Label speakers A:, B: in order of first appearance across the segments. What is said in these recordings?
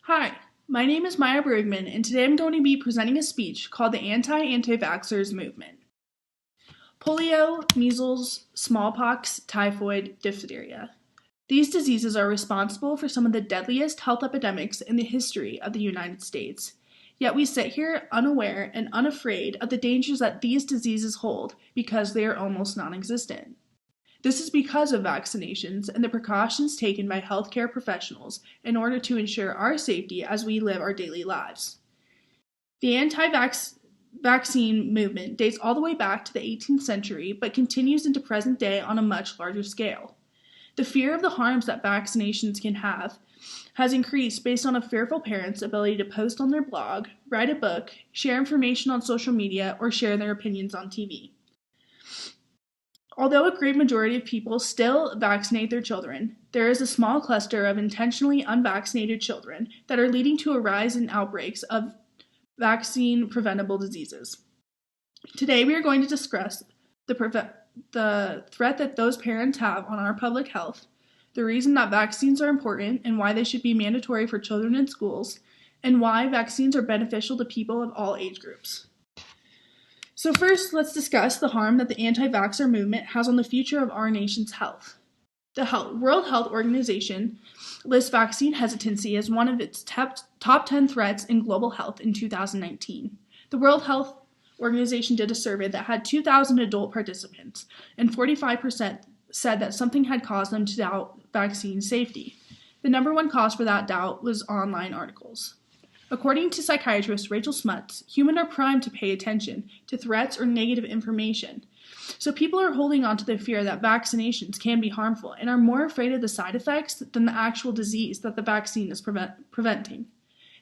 A: Hi, my name is Maya Bergman, and today I'm going to be presenting a speech called the Anti-Vaxxers Movement. Polio, measles, smallpox, typhoid, diphtheria. These diseases are responsible for some of the deadliest health epidemics in the history of the United States. Yet we sit here unaware and unafraid of the dangers that these diseases hold because they are almost non-existent. This is because of vaccinations and the precautions taken by healthcare professionals in order to ensure our safety as we live our daily lives. The anti-vaccine movement dates all the way back to the 18th century, but continues into present day on a much larger scale. The fear of the harms that vaccinations can have has increased based on a fearful parent's ability to post on their blog, write a book, share information on social media, or share their opinions on TV. Although a great majority of people still vaccinate their children, there is a small cluster of intentionally unvaccinated children that are leading to a rise in outbreaks of vaccine-preventable diseases. Today we are going to discuss the threat that those parents have on our public health, the reason that vaccines are important and why they should be mandatory for children in schools, and why vaccines are beneficial to people of all age groups. So first, let's discuss the harm that the anti-vaxxer movement has on the future of our nation's health. The World Health Organization lists vaccine hesitancy as one of its top 10 threats in global health in 2019. The World Health Organization did a survey that had 2,000 adult participants, and 45% said that something had caused them to doubt vaccine safety. The number one cause for that doubt was online articles. According to psychiatrist Rachel Smuts, humans are primed to pay attention to threats or negative information. So people are holding on to the fear that vaccinations can be harmful and are more afraid of the side effects than the actual disease that the vaccine is preventing.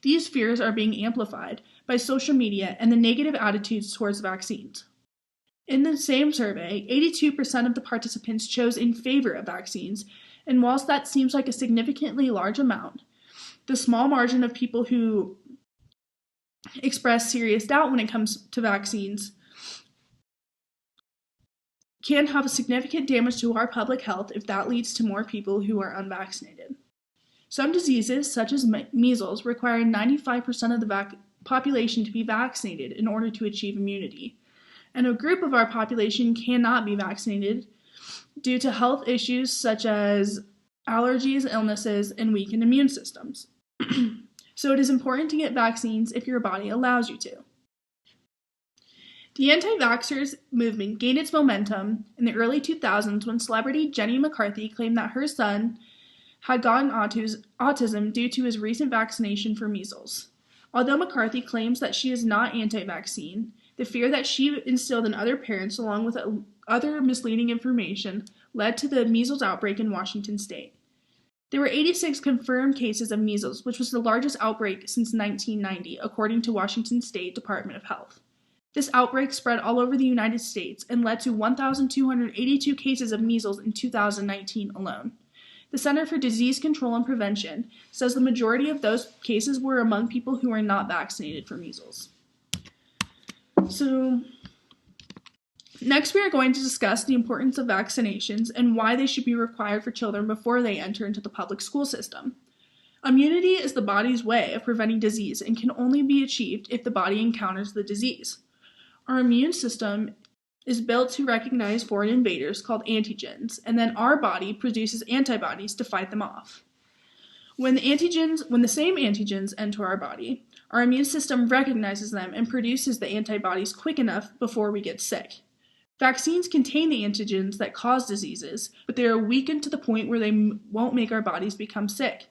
A: These fears are being amplified by social media and the negative attitudes towards vaccines. In the same survey, 82% of the participants chose in favor of vaccines, and whilst that seems like a significantly large amount, the small margin of people who express serious doubt when it comes to vaccines can have a significant damage to our public health if that leads to more people who are unvaccinated. Some diseases, such as measles, require 95% of the population to be vaccinated in order to achieve immunity, and a group of our population cannot be vaccinated due to health issues such as allergies, illnesses, and weakened immune systems. So it is important to get vaccines if your body allows you to. The anti-vaxxers movement gained its momentum in the early 2000s when celebrity Jenny McCarthy claimed that her son had gotten autism due to his recent vaccination for measles. Although McCarthy claims that she is not anti-vaccine, the fear that she instilled in other parents along with other misleading information led to the measles outbreak in Washington state. There were 86 confirmed cases of measles, which was the largest outbreak since 1990, according to Washington State Department of Health. This outbreak spread all over the United States and led to 1,282 cases of measles in 2019 alone. The Center for Disease Control and Prevention says the majority of those cases were among people who are not vaccinated for measles. So, next, we are going to discuss the importance of vaccinations and why they should be required for children before they enter into the public school system. Immunity is the body's way of preventing disease and can only be achieved if the body encounters the disease. Our immune system is built to recognize foreign invaders called antigens, and then our body produces antibodies to fight them off. When the same antigens enter our body, our immune system recognizes them and produces the antibodies quick enough before we get sick. Vaccines contain the antigens that cause diseases, but they are weakened to the point where they won't make our bodies become sick.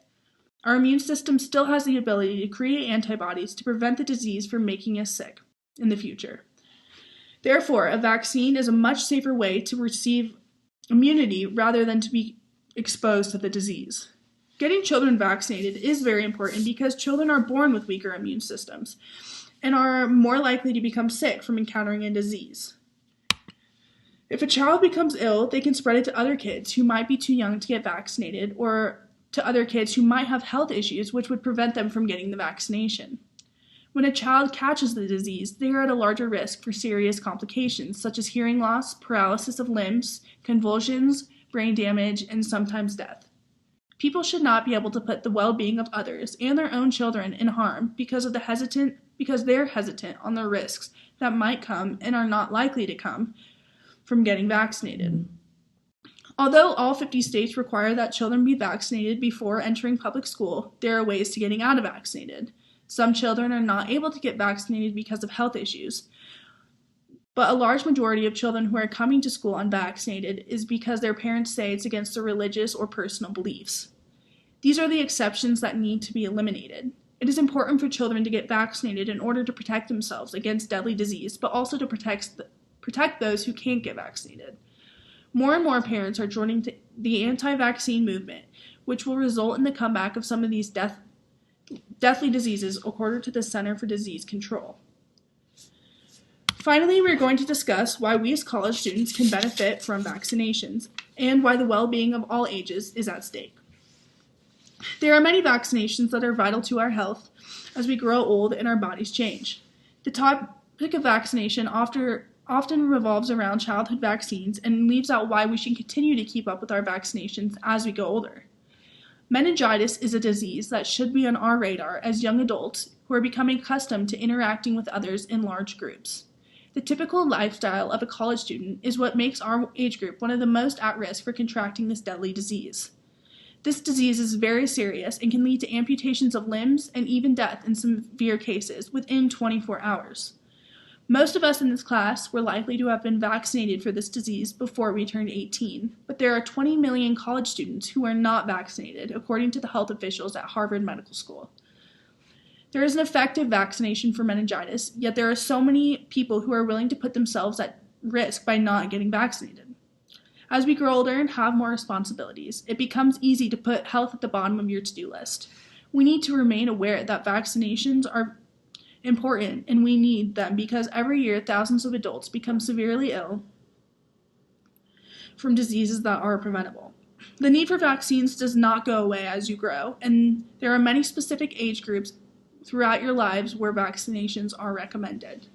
A: Our immune system still has the ability to create antibodies to prevent the disease from making us sick in the future. Therefore, a vaccine is a much safer way to receive immunity rather than to be exposed to the disease. Getting children vaccinated is very important because children are born with weaker immune systems and are more likely to become sick from encountering a disease. If a child becomes ill, they can spread it to other kids who might be too young to get vaccinated or to other kids who might have health issues which would prevent them from getting the vaccination. When a child catches the disease, they are at a larger risk for serious complications such as hearing loss, paralysis of limbs, convulsions, brain damage, and sometimes death. People should not be able to put the well-being of others and their own children in harm because they're hesitant on the risks that might come and are not likely to come from getting vaccinated. Although all 50 states require that children be vaccinated before entering public school, there are ways to getting out of vaccinated. Some children are not able to get vaccinated because of health issues, but a large majority of children who are coming to school unvaccinated is because their parents say it's against their religious or personal beliefs. These are the exceptions that need to be eliminated. It is important for children to get vaccinated in order to protect themselves against deadly disease, but also to protect those who can't get vaccinated. More and more parents are joining the anti-vaccine movement, which will result in the comeback of some of these deathly diseases, according to the Center for Disease Control. Finally, we're going to discuss why we as college students can benefit from vaccinations and why the well-being of all ages is at stake. There are many vaccinations that are vital to our health as we grow old and our bodies change. The topic of vaccination often revolves around childhood vaccines and leaves out why we should continue to keep up with our vaccinations as we go older. Meningitis is a disease that should be on our radar as young adults who are becoming accustomed to interacting with others in large groups. The typical lifestyle of a college student is what makes our age group one of the most at risk for contracting this deadly disease. This disease is very serious and can lead to amputations of limbs and even death in severe cases within 24 hours. Most of us in this class were likely to have been vaccinated for this disease before we turned 18, but there are 20 million college students who are not vaccinated, according to the health officials at Harvard Medical School. There is an effective vaccination for meningitis, yet there are so many people who are willing to put themselves at risk by not getting vaccinated. As we grow older and have more responsibilities, it becomes easy to put health at the bottom of your to-do list. We need to remain aware that vaccinations are important and we need them because every year thousands of adults become severely ill from diseases that are preventable. The need for vaccines does not go away as you grow, and there are many specific age groups throughout your lives where vaccinations are recommended.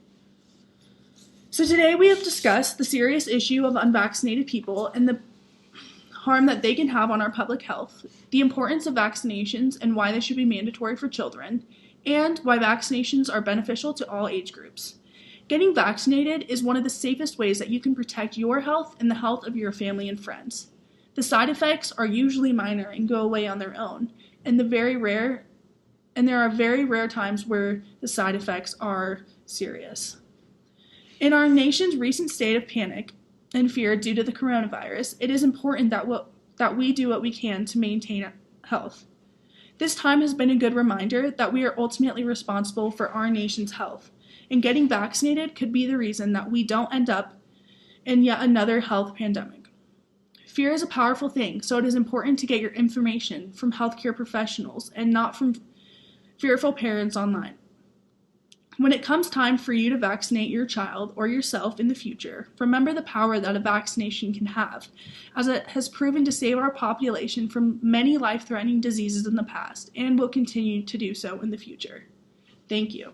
A: So today we have discussed the serious issue of unvaccinated people and the harm that they can have on our public health, the importance of vaccinations and why they should be mandatory for children, and why vaccinations are beneficial to all age groups. Getting vaccinated is one of the safest ways that you can protect your health and the health of your family and friends. The side effects are usually minor and go away on their own, and there are very rare times where the side effects are serious. In our nation's recent state of panic and fear due to the coronavirus, it is important that we do what we can to maintain health. This time has been a good reminder that we are ultimately responsible for our nation's health, and getting vaccinated could be the reason that we don't end up in yet another health pandemic. Fear is a powerful thing, so it is important to get your information from healthcare professionals and not from fearful parents online. When it comes time for you to vaccinate your child or yourself in the future, remember the power that a vaccination can have, as it has proven to save our population from many life-threatening diseases in the past and will continue to do so in the future. Thank you.